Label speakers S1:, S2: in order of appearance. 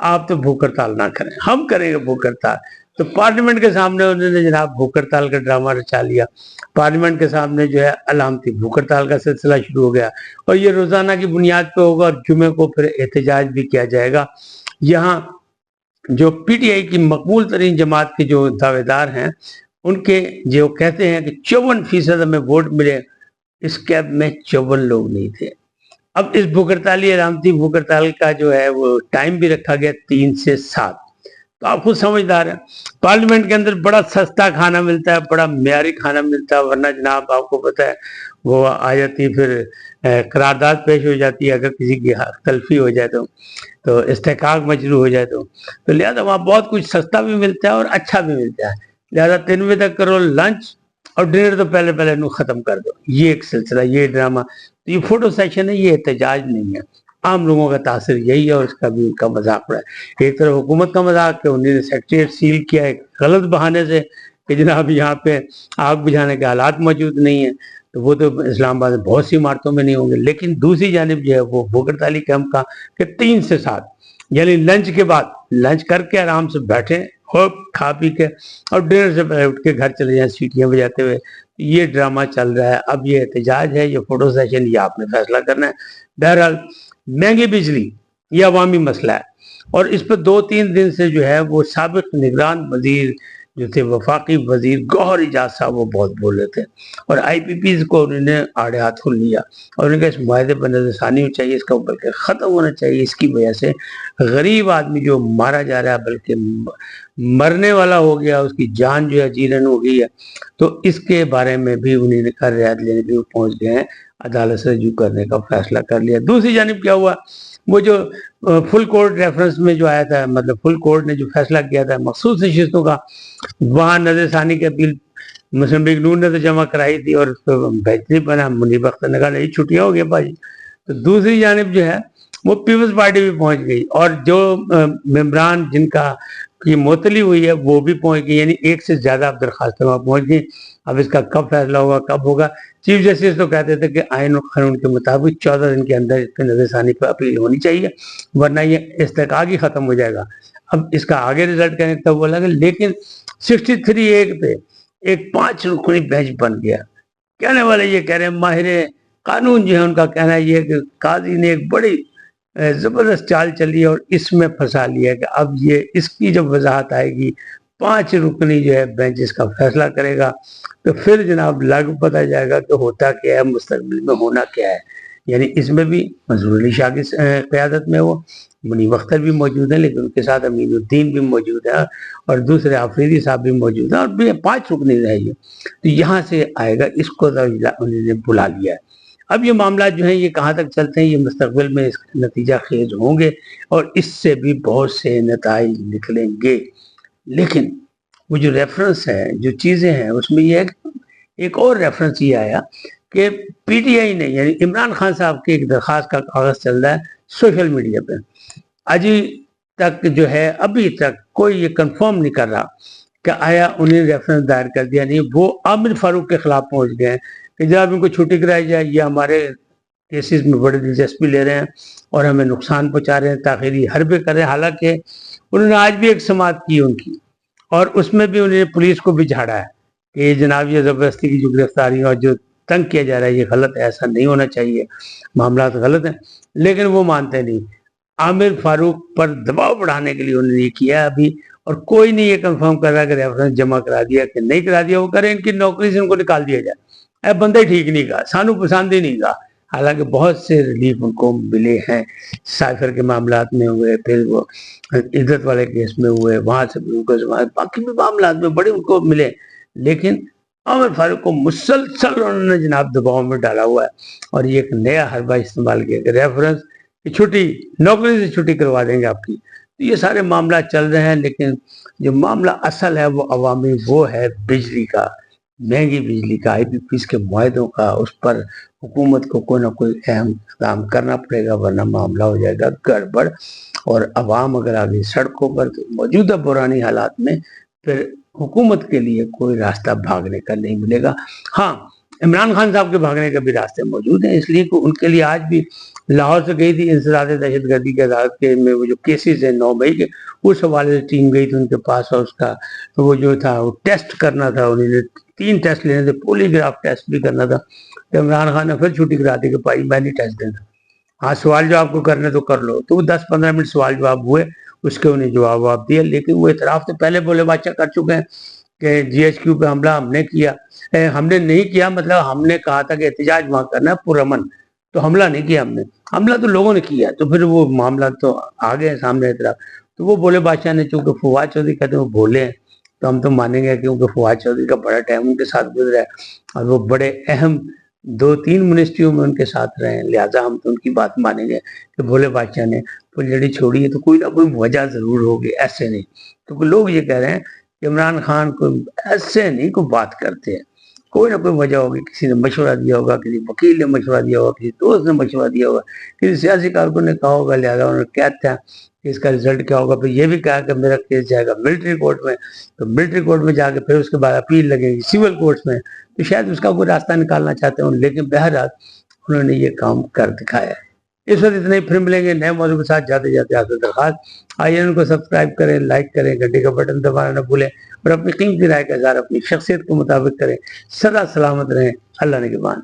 S1: آپ تو بھوک ہڑتال نہ کریں، ہم کریں گے بھوک ہڑتال۔ تو پارلیمنٹ کے سامنے انہوں نے جناب بھوک ہڑتال کا ڈرامہ رچا لیا، پارلیمنٹ کے سامنے جو ہے علامتی بھوک ہڑتال کا سلسلہ شروع ہو گیا، اور یہ روزانہ کی بنیاد پہ ہوگا، اور جمعے کو پھر احتجاج بھی کیا جائے گا۔ یہاں جو پی ٹی آئی کی مقبول ترین جماعت کے جو دعوے دار ہیں، ان کے جو کہتے ہیں کہ 54% ہمیں ووٹ ملے، اس کیب میں 54 لوگ نہیں تھے۔ اب اس بھوک ہڑتالی علامتی بھوک ہڑتال کا جو ہے وہ ٹائم بھی رکھا گیا 3 سے 7۔ تو آپ خود سمجھدار ہیں، پارلیمنٹ کے اندر بڑا سستا کھانا ملتا ہے، بڑا معیاری کھانا ملتا ہے، ورنہ جناب آپ کو پتہ ہے وہ آ جاتی ہے، پھر قرارداد پیش ہو جاتی ہے اگر کسی کی تلفی ہو جائے تو استحقاق مجروح ہو جائے تو لہذا وہاں بہت کچھ سستا بھی ملتا ہے اور اچھا بھی ملتا ہے، لہذا 3 بجے تک کرو لنچ، اور ڈنر تو پہلے انہوں ختم کر دو۔ یہ ایک سلسلہ، یہ ڈرامہ، تو یہ فوٹو سیشن ہے، یہ احتجاج نہیں ہے، عام لوگوں کا تاثر یہی ہے، اور اس کا بھی ان کا مذاق اڑا ہے۔ ایک طرف حکومت کا مذاق کہ انہوں نے سیکریٹریٹ سیل کیا ایک غلط بہانے سے کہ جناب یہاں پہ آگ بجھانے کے حالات موجود نہیں ہیں، تو وہ تو اسلام آباد میں بہت سی عمارتوں میں نہیں ہوں گے، لیکن دوسری جانب جو ہے وہ بھوک ہڑتالی کیمپ کا کہ 3 سے 7، یعنی لنچ کے بعد، لنچ کر کے آرام سے بیٹھیں اور کھا پی کے، اور ڈنر سے پہلے اٹھ کے گھر چلے جائیں سیٹیاں بجاتے ہوئے۔ یہ ڈرامہ چل رہا ہے، اب یہ احتجاج ہے، یہ فوٹو سیشن، یہ آپ نے فیصلہ کرنا ہے۔ بہرحال مہنگی بجلی یہ عوامی مسئلہ ہے، اور اس پہ 2-3 دن سے جو ہے وہ سابق نگران وزیر جو تھے وفاقی وزیر گوہر ایجاز صاحب وہ بہت بول رہے تھے، اور آئی پی پیز کو انہوں نے آڑے ہاتھ کھول لیا، اور انہوں نے کہا اس معاہدے پر نظر ثانی ہونی چاہیے، اس کا بلکہ ختم ہونا چاہیے، اس کی وجہ سے غریب آدمی جو مارا جا رہا ہے بلکہ مرنے والا ہو گیا، اس کی جان جو ہے جیرن ہو گئی ہے، تو اس کے بارے میں بھی انہوں نے کہا رعایت لینے کے لیے پہنچ گئے ہیں، عدالت سے رجوع کرنے کا فیصلہ کر لیا۔ دوسری جانب کیا ہوا، وہ جو فل کورٹ ریفرنس میں جو آیا تھا، مطلب فل کورٹ نے جو فیصلہ کیا تھا مخصوص نشستوں کا، وہاں نظر ثانی کی اپیل مسلم لیگ نون نے تو جمع کرائی تھی، اور اس پہ بہتری بنا، منیب اختر نے کہا نہیں چھٹیاں ہو گیا بھائی۔ تو دوسری جانب جو ہے وہ پیپلز پارٹی بھی پہنچ گئی، اور جو ممبران جن کا یہ معطلی ہوئی ہے وہ بھی پہنچ گئی، یعنی 1 سے زیادہ درخواستیں وہاں پہنچ گئی۔ اب اس کا کب فیصلہ ہوگا، کب ہوگا؟ چیف جسٹس تو کہتے تھے کہ آئین و قانون کے مطابق 14 دن کے اندر اس پہ نظر ثانی پہ اپیل ہونی چاہیے، ورنہ یہ استحقاق ہی ختم ہو جائے گا۔ اب اس کا آگے رزلٹ کریں تب بولا کہ لیکن 63-1 پہ ایک 5 رکنی بینچ بن گیا۔ کہنے والے یہ کہہ رہے ہیں، ماہر قانون جو ہے ان کا کہنا ہے یہ کہ قاضی نے ایک بڑی زبردست چال چلی اور اس میں پھنسا لیا کہ اب یہ اس کی جب وضاحت آئے گی، 5 رکنی جو ہے بینچ اس کا فیصلہ کرے گا، تو پھر جناب لاگو پتہ جائے گا کہ ہوتا کیا ہے، مستقبل میں ہونا کیا ہے۔ یعنی اس میں بھی منظور علی شاہ کی قیادت میں وہ منیب اختر بھی موجود ہیں، لیکن ان کے ساتھ امین الدین بھی موجود ہے، اور دوسرے آفریدی صاحب بھی موجود ہیں، اور 5 رکنی رہے گی، تو یہاں سے آئے گا، اس کو انہوں نے بلا لیا ہے۔ اب یہ معاملات جو ہیں یہ کہاں تک چلتے ہیں، یہ مستقبل میں اس نتیجہ خیز ہوں گے، اور اس سے بھی بہت سے نتائج نکلیں گے۔ لیکن وہ جو ریفرنس ہے، جو چیزیں ہیں، اس میں یہ ہے کہ ایک اور ریفرنس یہ آیا کہ پی ٹی آئی نے، یعنی عمران خان صاحب کی ایک درخواست کا کاغذ چل رہا ہے سوشل میڈیا پہ، ابھی تک جو ہے ابھی تک کوئی یہ کنفرم نہیں کر رہا کہ آیا انہیں ریفرنس دائر کر دیا نہیں، وہ عامر فاروق کے خلاف پہنچ گئے ہیں کہ جب ان کو چھٹی کرائی جائے، یہ ہمارے کیسز میں بڑی دلچسپی لے رہے ہیں اور ہمیں نقصان پہنچا رہے ہیں، تاخیری حربے کر رہے ہیں۔ حالانکہ انہوں نے آج بھی ایک سماعت کی ان کی، اور اس میں بھی انہوں نے پولیس کو بھی جھاڑا ہے کہ یہ جناب یہ زبردستی کی جو گرفتاری اور جو تنگ کیا جا رہا ہے یہ غلط ہے، ایسا نہیں ہونا چاہیے، معاملات غلط ہیں، لیکن وہ مانتے نہیں۔ عامر فاروق پر دباؤ بڑھانے کے لیے انہوں نے یہ کیا ابھی، اور کوئی نہیں یہ کنفرم کر رہا کہ ریفرنس جمع کرا دیا کہ نہیں کرا دیا، وہ کریں ان کی نوکری سے ان کو نکال دیا جائے، اے بندے ٹھیک نہیں کہا، سانو پسند ہی نہیں کہا۔ حالانکہ بہت سے ریلیف ان کو ملے ہیں، سائفر کے معاملات میں ہوئے، پھر وہ عزت والے کیس میں ہوئے، وہاں سے بھی ان کو باقی بھی معاملات میں بڑے ان کو ملے، لیکن عامر فاروق کو مسلسل انہوں نے جناب دباؤ میں ڈالا ہوا ہے، اور یہ ایک نیا حربہ استعمال کیا کہ ریفرنس کی چھٹی، نوکری سے چھٹی کروا دیں گے آپ کی۔ تو یہ سارے معاملات چل رہے ہیں، لیکن جو معاملہ اصل ہے وہ عوامی، وہ ہے بجلی کا، مہنگی بجلی کا، آئی پی پیز کے معاہدوں کا، اس پر حکومت کو کوئی نہ کوئی اہم اقدام کرنا پڑے گا، ورنہ معاملہ ہو جائے گا گڑبڑ، اور عوام اگر آگے سڑکوں پر، تو موجودہ بحرانی حالات میں پھر حکومت کے لیے کوئی راستہ بھاگنے کا نہیں ملے گا۔ ہاں، عمران خان صاحب کے بھاگنے کے بھی راستے موجود ہیں، اس لیے کہ ان کے لیے آج بھی لاہور سے گئی تھی انسداد دہشت گردی کے عدالت کے میں وہ جو کیسز ہیں 9 مئی کے، اس حوالے سے ٹیم گئی تھی ان کے پاس، اور اس کا وہ جو تھا وہ ٹیسٹ کرنا تھا، انہوں نے 3 ٹیسٹ لینے تھے، پولی گراف ٹیسٹ بھی کرنا تھا، تو عمران خان نے پھر چھٹی کرا دی کہ بھائی میں نہیں ٹیسٹ دیتا، ہاں سوال جواب کو کرنے تو کر لو، تو وہ 10-15 منٹ سوال جواب ہوئے، اس کے انہیں جواب دیا، لیکن وہ اعتراف سے پہلے بولے بادشاہ کر چکے ہیں کہ جی ایچ کیو پہ حملہ ہم نے کیا، ہم نے نہیں کیا، مطلب ہم نے کہا تھا کہ احتجاج وہاں کرنا ہے پرامن، تو حملہ نہیں کیا ہم نے، حملہ تو لوگوں نے کیا، تو پھر وہ معاملہ تو آ گئے سامنے اعتراف، تو وہ بولے بادشاہ نے چونکہ فواد چودھری کہتے ہیں وہ بولے ہیں تو ہم تو مانیں گے کیونکہ فواد چودھری کا بڑا ٹائم ان کے ساتھ گزرا ہے اور وہ بڑے اہم 2-3 منسٹریوں میں ان کے ساتھ رہے ہیں، لہٰذا ہم تو ان کی بات مانیں گے کہ بھولے بادشاہ نے پھلجڑی چھوڑی ہے تو کوئی نہ کوئی وجہ ضرور ہوگی، ایسے نہیں، تو لوگ یہ کہہ رہے ہیں کہ عمران خان کو ایسے نہیں کوئی بات کرتے ہیں، کوئی نہ کوئی وجہ ہوگی، کسی نے مشورہ دیا ہوگا، کسی وکیل نے مشورہ دیا ہوگا، کسی دوست نے مشورہ دیا ہوگا، کسی سیاسی کارکن نے کہا ہوگا، لہٰذا انہوں نے کہتے ہیں کہ اس کا رزلٹ کیا ہوگا، پھر یہ بھی کہا کہ میرا کیس جائے گا ملٹری کورٹ میں، تو ملٹری کورٹ میں جا کے پھر اس کے بعد اپیل لگے گی سول کورٹس میں، تو شاید اس کا کوئی راستہ نکالنا چاہتے ہیں، لیکن بہرحال انہوں نے یہ کام کر دکھایا ہے۔ اس وقت اتنا ہی، پھر ملیں گے نئے موضوع کے ساتھ، جاتے جاتے آپ سے درخواست آئیے ان کو سبسکرائب کریں، لائک کریں، گھنٹی کا بٹن دبانا نہ بھولیں، اور اپنی قیمتی رائے کا اظہار اپنی شخصیت کے مطابق کریں۔ سدا سلامت رہیں، اللہ نگہبان۔